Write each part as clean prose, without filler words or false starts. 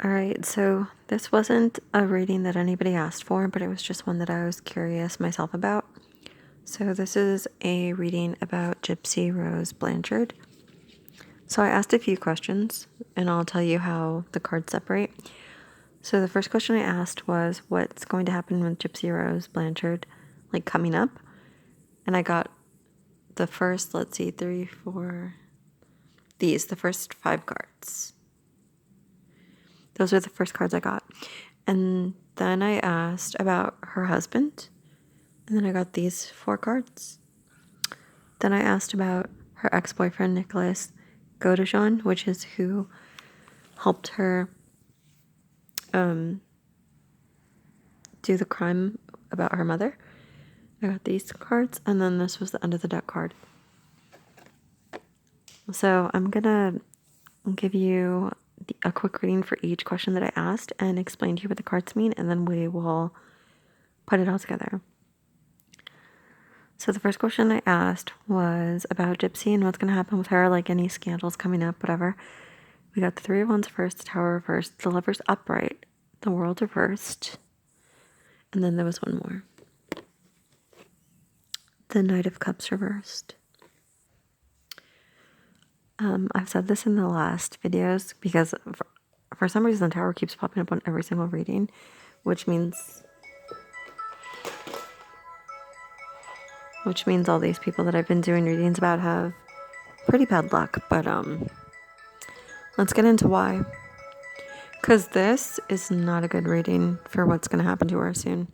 Alright, so this wasn't a reading that anybody asked for, but it was just one that I was curious myself about. So this is a reading about Gypsy Rose Blanchard. So I asked a few questions, and I'll tell you how the cards separate. So the first question I asked was, what's going to happen with Gypsy Rose Blanchard, like coming up? And I got the first, let's see, the first 5 cards. Those are the first cards I got. And then I asked about her husband, and then I got these 4 cards. Then I asked about her ex-boyfriend, Nicholas Godejohn, which is who helped her do the crime about her mother. I got these cards, and then this was the end of the deck card. So I'm gonna give you a quick reading for each question that I asked and explain to you what the cards mean, and then we will put it all together. So the first question I asked was about Gypsy and what's going to happen with her, like any scandals coming up, whatever. We got the 3 of Wands first, the Tower reversed, the Lovers upright, the World reversed, and then there was one more. The Knight of Cups reversed. I've said this in the last videos because for some reason the Tower keeps popping up on every single reading, which means all these people that I've been doing readings about have pretty bad luck. But let's get into why. Because this is not a good reading for what's going to happen to her soon.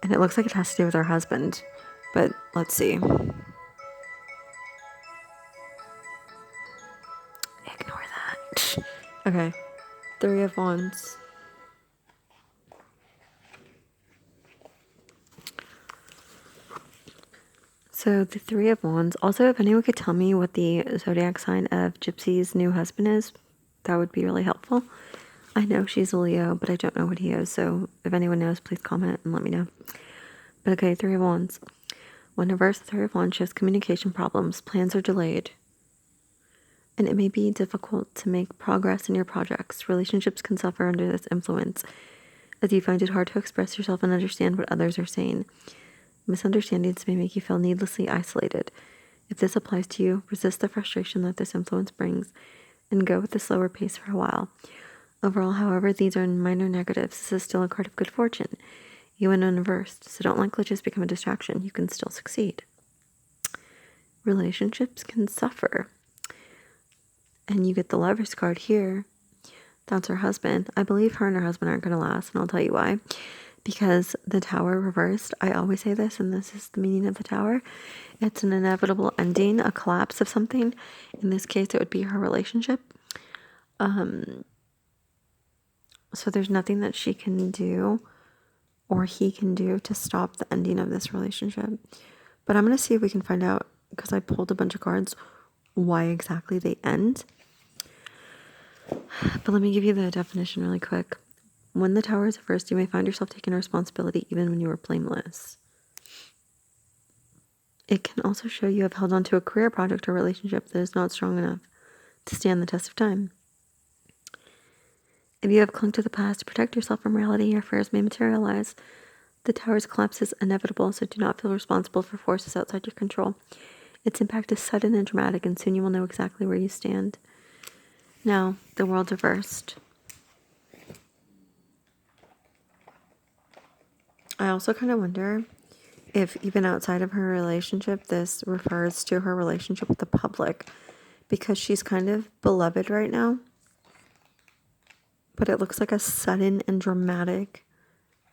And it looks like it has to do with her husband. But let's see. Ignore that. Okay. 3 of Wands. So the 3 of Wands. Also, if anyone could tell me what the zodiac sign of Gypsy's new husband is, that would be really helpful. I know she's a Leo, but I don't know what he is. So if anyone knows, please comment and let me know. But okay, 3 of Wands. When reversed, the 3 of Wands shows communication problems. Plans are delayed. And it may be difficult to make progress in your projects. Relationships can suffer under this influence, as you find it hard to express yourself and understand what others are saying. Misunderstandings may make you feel needlessly isolated. If this applies to you, resist the frustration that this influence brings and go with a slower pace for a while. Overall, however, these are minor negatives. This is still a card of good fortune, even when reversed, so don't let glitches become a distraction. You can still succeed. Relationships can suffer. And you get the Lover's card here. That's her husband. I believe her and her husband aren't going to last, and I'll tell you why. Because the Tower reversed, I always say this, and this is the meaning of the Tower. It's an inevitable ending, a collapse of something. In this case, it would be her relationship. So there's nothing that she can do or he can do to stop the ending of this relationship. But I'm going to see if we can find out, because I pulled a bunch of cards, why exactly they end. But let me give you the definition really quick. When the Tower is reversed, you may find yourself taking responsibility even when you are blameless. It can also show you have held on to a career project or relationship that is not strong enough to stand the test of time. If you have clung to the past to protect yourself from reality, your fears may materialize. The Tower's collapse is inevitable, so do not feel responsible for forces outside your control. Its impact is sudden and dramatic, and soon you will know exactly where you stand. Now, the World reversed. I also kind of wonder if even outside of her relationship, this refers to her relationship with the public, because she's kind of beloved right now. But it looks like a sudden and dramatic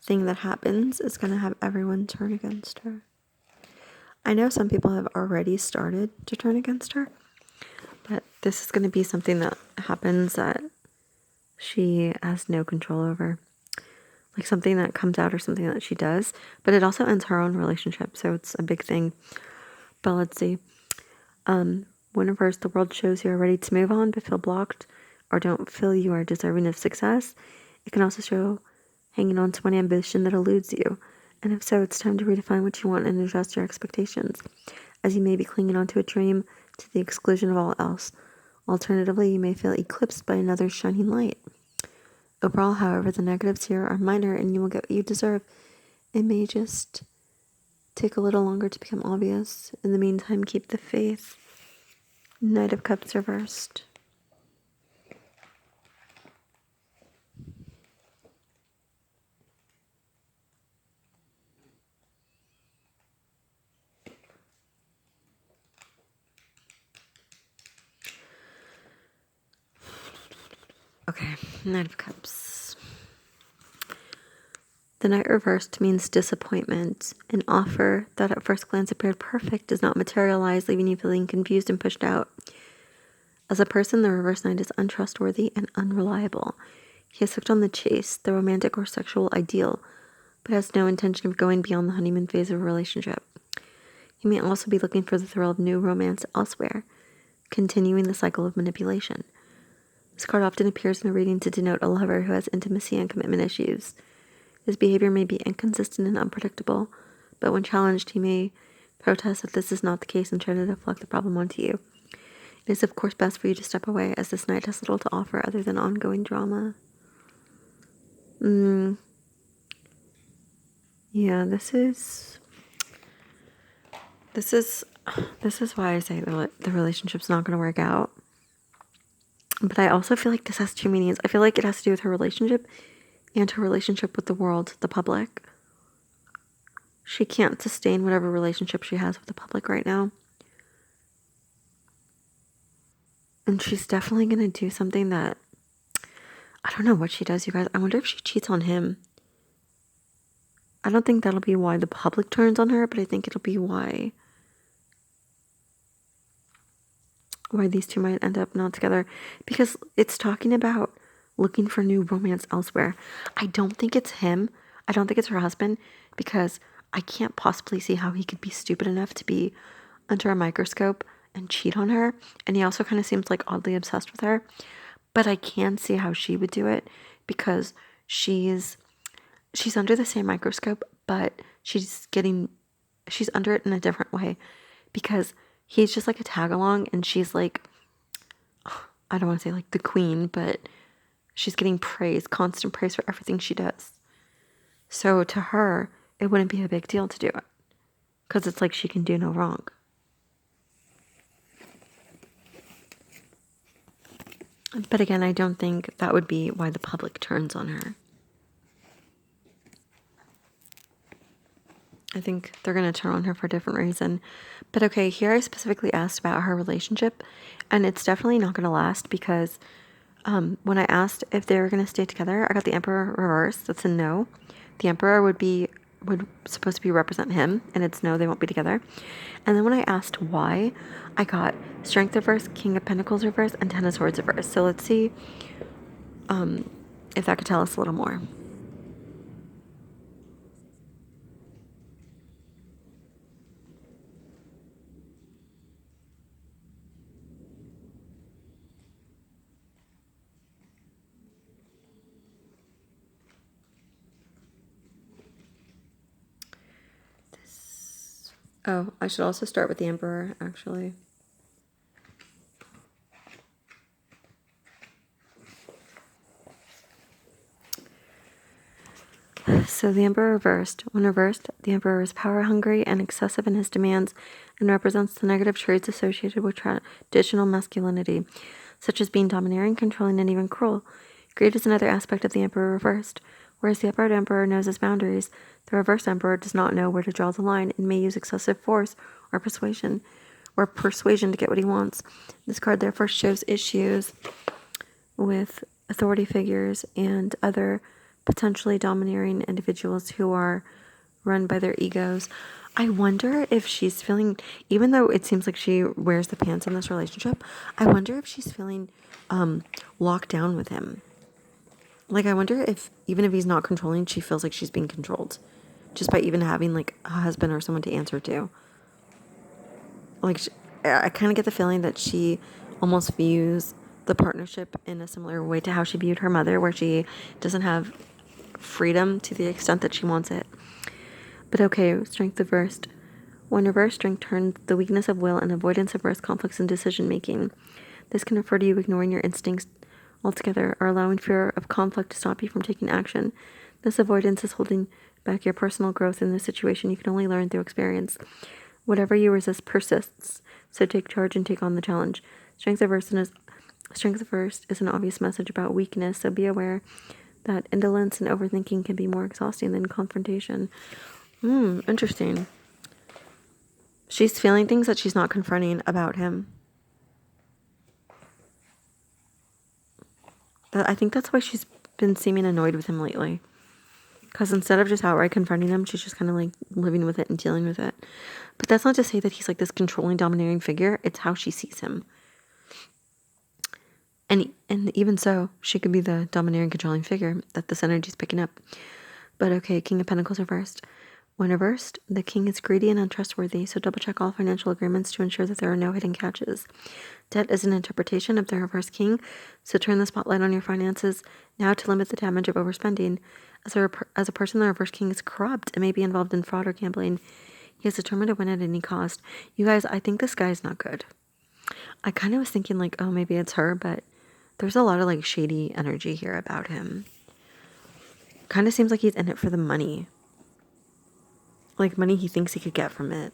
thing that happens is going to have everyone turn against her. I know some people have already started to turn against her, but this is going to be something that happens that she has no control over. Like something that comes out or something that she does, but it also ends her own relationship, so it's a big thing. But let's see. When reversed, the World shows you are ready to move on but feel blocked or don't feel you are deserving of success. It can also show hanging on to one ambition that eludes you, and if so, it's time to redefine what you want and adjust your expectations, as you may be clinging on to a dream to the exclusion of all else. Alternatively, you may feel eclipsed by another shining light. Overall, however, the negatives here are minor and you will get what you deserve. It may just take a little longer to become obvious. In the meantime, keep the faith. Knight of Cups reversed. Okay, Knight of Cups. The Knight reversed means disappointment. An offer that at first glance appeared perfect does not materialize, leaving you feeling confused and pushed out. As a person, the reverse Knight is untrustworthy and unreliable. He is hooked on the chase, the romantic or sexual ideal, but has no intention of going beyond the honeymoon phase of a relationship. He may also be looking for the thrill of new romance elsewhere, continuing the cycle of manipulation. This card often appears in a reading to denote a lover who has intimacy and commitment issues. His behavior may be inconsistent and unpredictable, but when challenged, he may protest that this is not the case and try to deflect the problem onto you. It is, of course, best for you to step away, as this Knight has little to offer other than ongoing drama. Yeah, this is why I say the relationship's not going to work out. But I also feel like this has two meanings. I feel like it has to do with her relationship and her relationship with the world, the public. She can't sustain whatever relationship she has with the public right now. And she's definitely going to do something that, I don't know what she does, you guys. I wonder if she cheats on him. I don't think that'll be why the public turns on her, but I think it'll be why these two might end up not together, because it's talking about looking for new romance elsewhere. I don't think it's him. I don't think it's her husband, because I can't possibly see how he could be stupid enough to be under a microscope and cheat on her. And he also kind of seems like oddly obsessed with her, but I can see how she would do it, because she's under the same microscope, but she's under it in a different way, because he's just like a tag along and she's like, I don't want to say like the queen, but she's getting praise, constant praise for everything she does. So to her, it wouldn't be a big deal to do it, because it's like she can do no wrong. But again, I don't think that would be why the public turns on her. I think they're going to turn on her for a different reason. But okay, here I specifically asked about her relationship, and it's definitely not going to last, because when I asked if they were going to stay together, I got the Emperor reversed. That's a no. The Emperor would supposed to be represent him, and it's no, they won't be together. And then when I asked why, I got Strength reversed, King of Pentacles reversed, and Ten of Swords reversed. So let's see if that could tell us a little more. Oh, I should also start with the Emperor, actually. So the Emperor reversed. When reversed, the Emperor is power hungry and excessive in his demands, and represents the negative traits associated with traditional masculinity, such as being domineering, controlling, and even cruel. Greed is another aspect of the Emperor reversed. Whereas the upright Emperor knows his boundaries, the reversed Emperor does not know where to draw the line and may use excessive force or persuasion to get what he wants. This card therefore shows issues with authority figures and other potentially domineering individuals who are run by their egos. I wonder if she's feeling, even though it seems like she wears the pants in this relationship, I wonder if she's feeling locked down with him. Like, I wonder if, even if he's not controlling, she feels like she's being controlled. Just by even having, like, a husband or someone to answer to. Like, I kind of get the feeling that she almost views the partnership in a similar way to how she viewed her mother, where she doesn't have freedom to the extent that she wants it. But okay, Strength reversed. When reversed, Strength turns the weakness of will and avoidance of risk, conflicts, and decision making. This can refer to you ignoring your instincts altogether, or allowing fear of conflict to stop you from taking action. This avoidance is holding back your personal growth in this situation. You can only learn through experience. Whatever you resist persists, so take charge and take on the challenge. Strength averse is an obvious message about weakness, so be aware that indolence and overthinking can be more exhausting than confrontation. Interesting. She's feeling things that she's not confronting about him. I think that's why she's been seeming annoyed with him lately. Because instead of just outright confronting him, she's just kind of like living with it and dealing with it. But that's not to say that he's like this controlling, domineering figure. It's how she sees him. And even so, she could be the domineering, controlling figure that this energy is picking up. But okay, King of Pentacles reversed. When reversed, the king is greedy and untrustworthy, so double check all financial agreements to ensure that there are no hidden catches. Debt is an interpretation of the reversed king, so turn the spotlight on your finances now to limit the damage of overspending. As a person, the reversed king is corrupt and may be involved in fraud or gambling. He is determined to win at any cost. You guys, I think this guy is not good. I kind of was thinking like, oh, maybe it's her, but there's a lot of like shady energy here about him. Kind of seems like he's in it for the money. Like money he thinks he could get from it.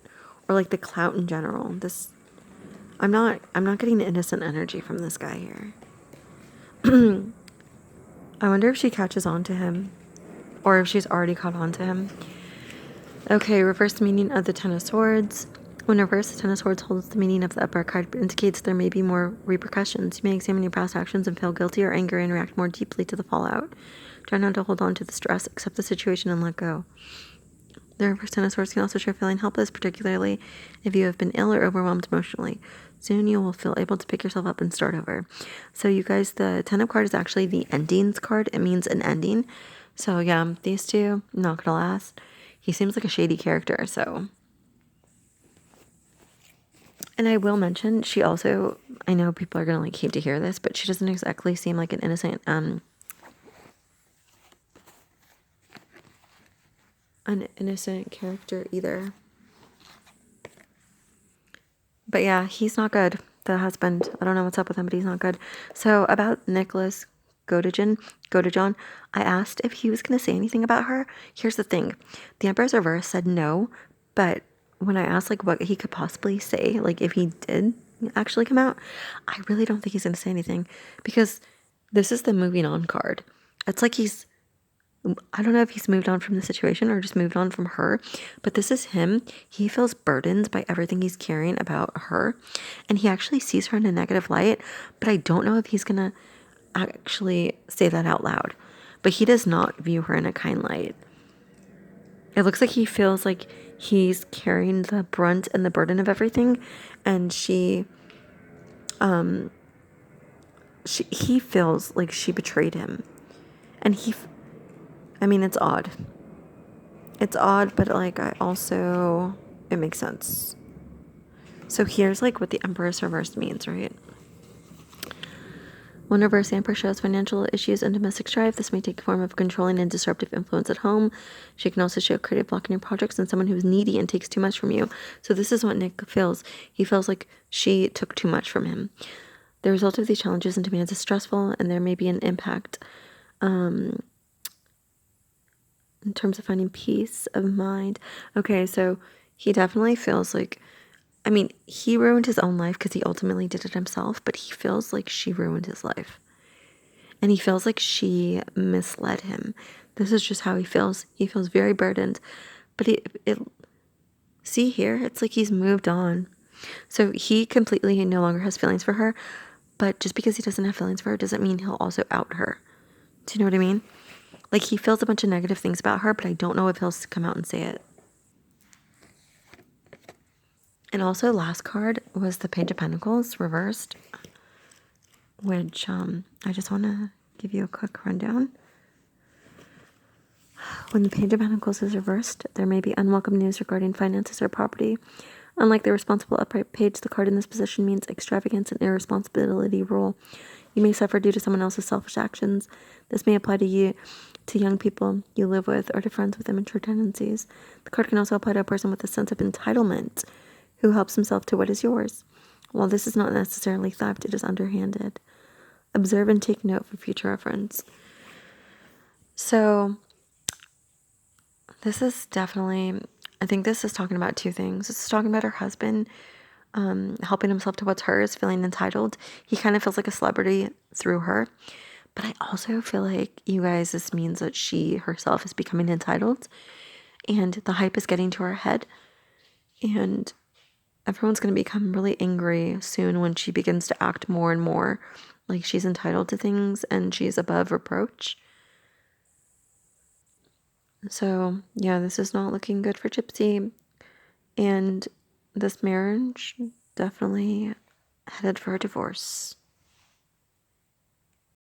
Or like the clout in general. I'm not getting innocent energy from this guy here. I wonder if she catches on to him. Or if she's already caught on to him. Okay, reverse meaning of the Ten of Swords. When reversed, the Ten of Swords holds the meaning of the upper card, but indicates there may be more repercussions. You may examine your past actions and feel guilty or angry and react more deeply to the fallout. Try not to hold on to the stress, accept the situation, and let go. The reverse Ten of Swords can also show feeling helpless, particularly if you have been ill or overwhelmed emotionally. Soon you will feel able to pick yourself up and start over. So you guys, the Ten of Card is actually the endings card. It means an ending. So yeah, these two, not gonna last. He seems like a shady character, so. And I will mention, she also, I know people are gonna like hate to hear this, but she doesn't exactly seem like an innocent, character either. But yeah, he's not good. The husband, I don't know what's up with him, but he's not good. So about Nicholas Godejohn, I asked if he was going to say anything about her. Here's the thing. The Emperor's Reverse said no, but when I asked like what he could possibly say, like if he did actually come out, I really don't think he's going to say anything because this is the moving on card. It's like I don't know if he's moved on from the situation or just moved on from her, but this is him. He feels burdened by everything he's carrying about her, and he actually sees her in a negative light, but I don't know if he's going to actually say that out loud. But he does not view her in a kind light. It looks like he feels like he's carrying the brunt and the burden of everything, and he feels like she betrayed him. And it's odd. It's odd, but like it makes sense. So here's like what the Empress Reversed means, right? When reverse Emperor shows financial issues and domestic strife, this may take the form of controlling and disruptive influence at home. She can also show creative block in your projects and someone who's needy and takes too much from you. So this is what Nick feels. He feels like she took too much from him. The result of these challenges and demands is stressful, and there may be an impact in terms of finding peace of mind. Okay, so he definitely feels like, he ruined his own life because he ultimately did it himself, but he feels like she ruined his life. And he feels like she misled him. This is just how he feels. He feels very burdened. But see here, it's like he's moved on. So he completely no longer has feelings for her, but just because he doesn't have feelings for her doesn't mean he'll also out her. Do you know what I mean? Like he feels a bunch of negative things about her, but I don't know if he'll come out and say it. And also last card was the Page of Pentacles reversed, which I just want to give you a quick rundown. When the Page of Pentacles is reversed, there may be unwelcome news regarding finances or property. Unlike the responsible upright page, the card in this position means extravagance and irresponsibility rule. You may suffer due to someone else's selfish actions. This may apply to young people you live with, or to friends with immature tendencies. The card can also apply to a person with a sense of entitlement who helps himself to what is yours. While this is not necessarily theft, it is underhanded. observe and take note for future reference. So this is definitely, I think this is talking about two things. It's talking about her husband helping himself to what's hers, feeling entitled. He kind of feels like a celebrity through her. But I also feel like, you guys, this means that she herself is becoming entitled and the hype is getting to her head. And everyone's going to become really angry soon when she begins to act more and more like she's entitled to things and she's above reproach. So, yeah, this is not looking good for Gypsy. And this marriage definitely headed for a divorce.